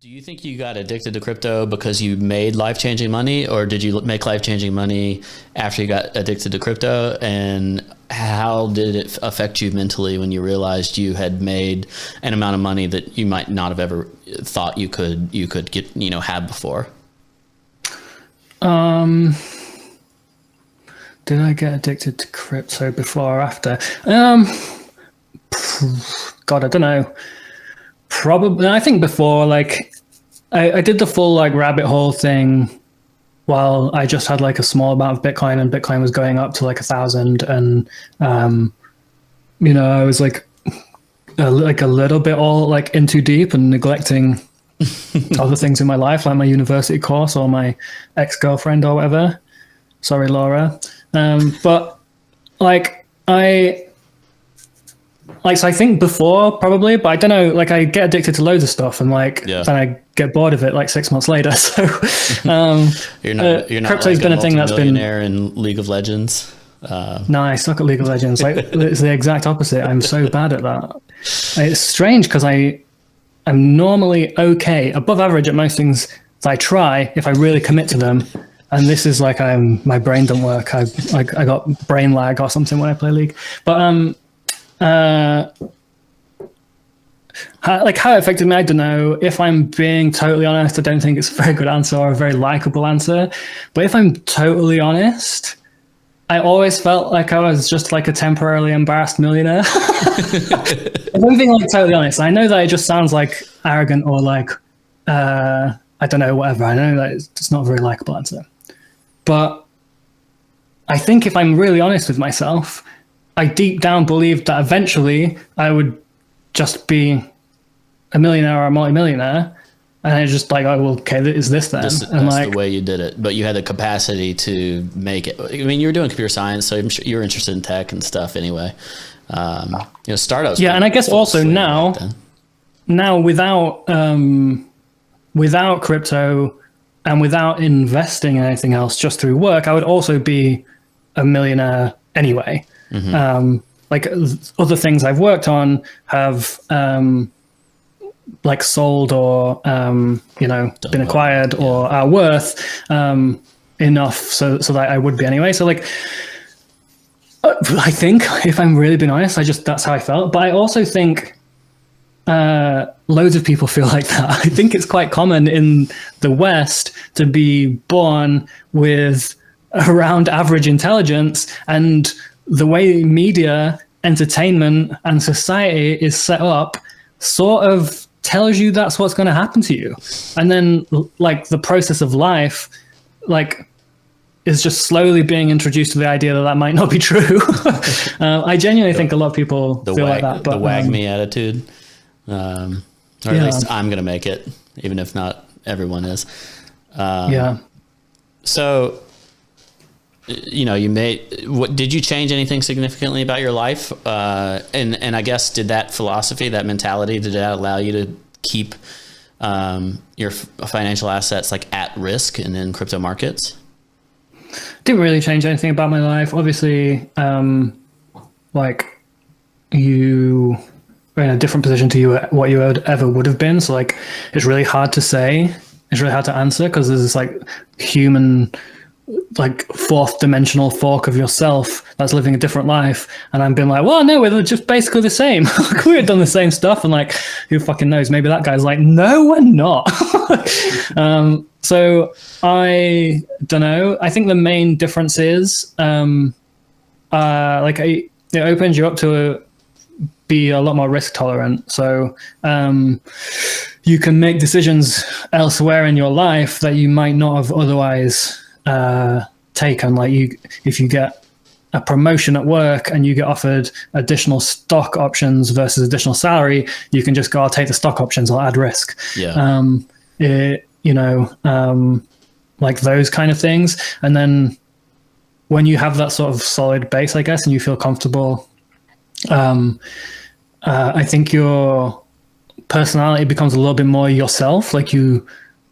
Do you think you got addicted to crypto because you made life-changing money, or did you make life-changing money after you got addicted to crypto? And how did it affect you mentally when you realized you had made an amount of money that you might not have ever thought you could get, have before? Um, did I get addicted to crypto before or after? God, I don't know. Probably, I think before, like, I did the full like rabbit hole thing while I just had like a small amount of Bitcoin, and Bitcoin was going up to like 1,000, and I was like a little bit all like in too deep and neglecting other things in my life, like my university course or my ex-girlfriend or whatever. Sorry, Laura. But like so I think before probably, but I don't know, like I get addicted to loads of stuff and then I get bored of it like 6 months later. So you're not crypto's like been a thing that's been in League of Legends. No, I suck at League of Legends. Like it's the exact opposite. I'm so bad at that. It's strange because I'm normally okay, above average at most things that I try if I really commit to them. And this is like my brain don't work. I got brain lag or something when I play League. But how it affected me, I don't know. If I'm being totally honest, I don't think it's a very good answer or a very likable answer. But if I'm totally honest, I always felt like I was just like a temporarily embarrassed millionaire. If I'm being like totally honest, I know that it just sounds like arrogant or like, I don't know, whatever. I know that it's not a very likable answer. But I think if I'm really honest with myself, I deep down believed that eventually I would just be a millionaire or a multimillionaire. And I just like, oh, well, okay, is this then? That's like, the way you did it. But you had the capacity to make it. I mean, you were doing computer science, so I'm sure you were interested in tech and stuff anyway. Startups. Yeah, and I guess also now without crypto and without investing in anything else, just through work, I would also be a millionaire anyway. Mm-hmm. Like other things I've worked on have like sold or been acquired or are worth enough so that I would be anyway. So like I think if I'm really being honest, that's how I felt. But I also think loads of people feel like that. I think it's quite common in the West to be born with around average intelligence, and the way media, entertainment, and society is set up sort of tells you that's what's going to happen to you. And then like the process of life, like is just slowly being introduced to the idea that might not be true. I genuinely think a lot of people feel like that. But the wag me attitude, or at least I'm going to make it, even if not everyone is. So, did you change anything significantly about your life? And I guess did that philosophy, that mentality, did that allow you to keep your financial assets like at risk and in crypto markets? Didn't really change anything about my life. Obviously, like you were in a different position to what you ever would have been. So like, it's really hard to say. It's really hard to answer because there's this like human, like fourth dimensional fork of yourself that's living a different life, and I'm being like, well, no, we're just basically the same. We had done the same stuff, and like, who fucking knows? Maybe that guy's like, no, we're not. So I don't know. I think the main difference is it opens you up to be a lot more risk tolerant. So you can make decisions elsewhere in your life that you might not have otherwise taken. Like if you get a promotion at work and you get offered additional stock options versus additional salary, you can just go, I'll take the stock options, I'll add risk. Like those kind of things. And then when you have that sort of solid base, I guess, and you feel comfortable, I think your personality becomes a little bit more yourself. Like the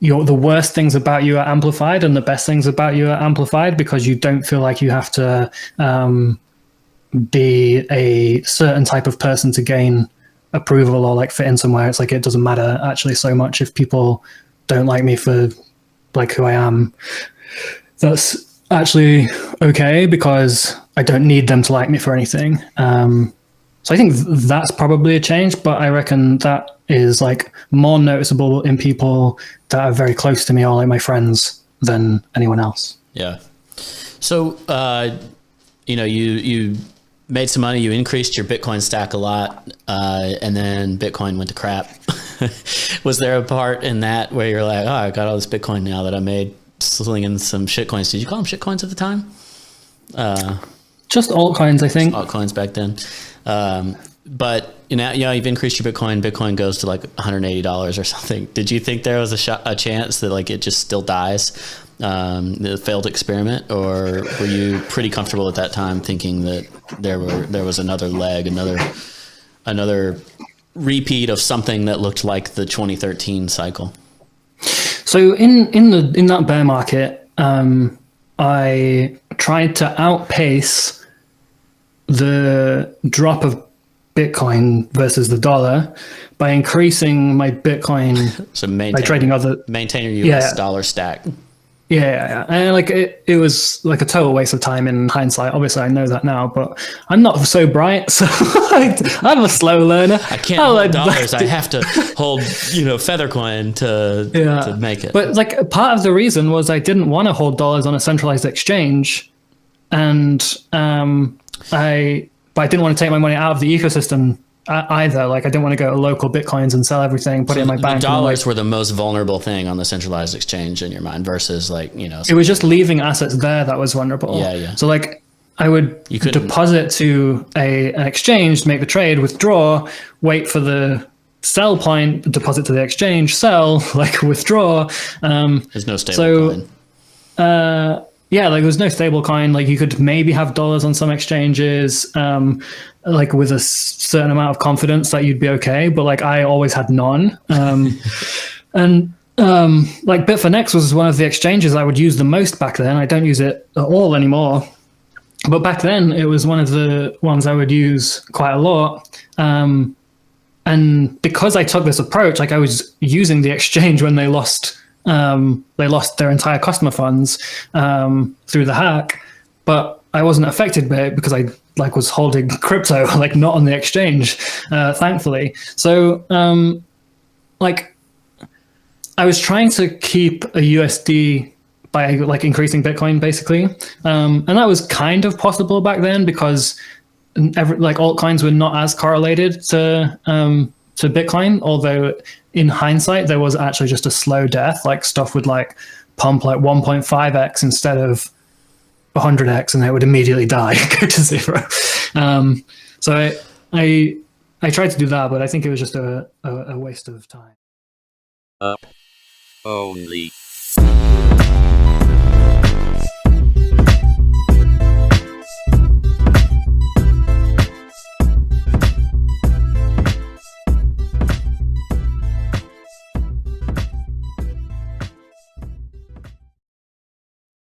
worst things about you are amplified and the best things about you are amplified because you don't feel like you have to be a certain type of person to gain approval or like fit in somewhere. It's like it doesn't matter actually so much if people don't like me for like who I am. That's actually okay because I don't need them to like me for anything. So I think that's probably a change, but I reckon that is like more noticeable in people that are very close to me or like my friends than anyone else. Yeah. So, you made some money, you increased your Bitcoin stack a lot, and then Bitcoin went to crap. Was there a part in that where you're like, oh, I got all this Bitcoin now that I made slinging some shitcoins? Did you call them shitcoins at the time? Just altcoins, I think. Altcoins back then. But you've increased your Bitcoin. Bitcoin goes to like $180 or something. Did you think there was a chance that like it just still dies, the failed experiment, or were you pretty comfortable at that time thinking that there was another leg, another repeat of something that looked like the 2013 cycle? So in that bear market, I tried to outpace the drop of Bitcoin versus the dollar by increasing my Bitcoin. So by trading maintain your US dollar stack. Yeah. And like it was like a total waste of time in hindsight. Obviously, I know that now, but I'm not so bright, so I'm a slow learner. I can't hold dollars. I have to hold, Feathercoin to make it. But like part of the reason was I didn't want to hold dollars on a centralized exchange, and but I didn't want to take my money out of the ecosystem either. Like I didn't want to go to local Bitcoins and sell everything, put it in my bank. The dollars were the most vulnerable thing on the centralized exchange in your mind versus like, It was just leaving assets there that was vulnerable. Yeah. So like I would deposit to an exchange, make the trade, withdraw, wait for the sell point, deposit to the exchange, sell, like withdraw. There's no stable coin. Yeah, like there was no stable coin. Like you could maybe have dollars on some exchanges, like with a certain amount of confidence that you'd be okay. But like I always had none. And like Bitfinex was one of the exchanges I would use the most back then. I don't use it at all anymore. But back then it was one of the ones I would use quite a lot. And because I took this approach, like I was using the exchange when they lost their entire customer funds through the hack, but I wasn't affected by it because I like was holding crypto, like not on the exchange, thankfully. So like I was trying to keep a USD by like increasing Bitcoin basically, and that was kind of possible back then because like altcoins were not as correlated to Bitcoin, although in hindsight there was actually just a slow death. Like stuff would like pump like 1.5x instead of 100x, and it would immediately die, go to zero. So I tried to do that, but I think it was just a waste of time. UpOnly.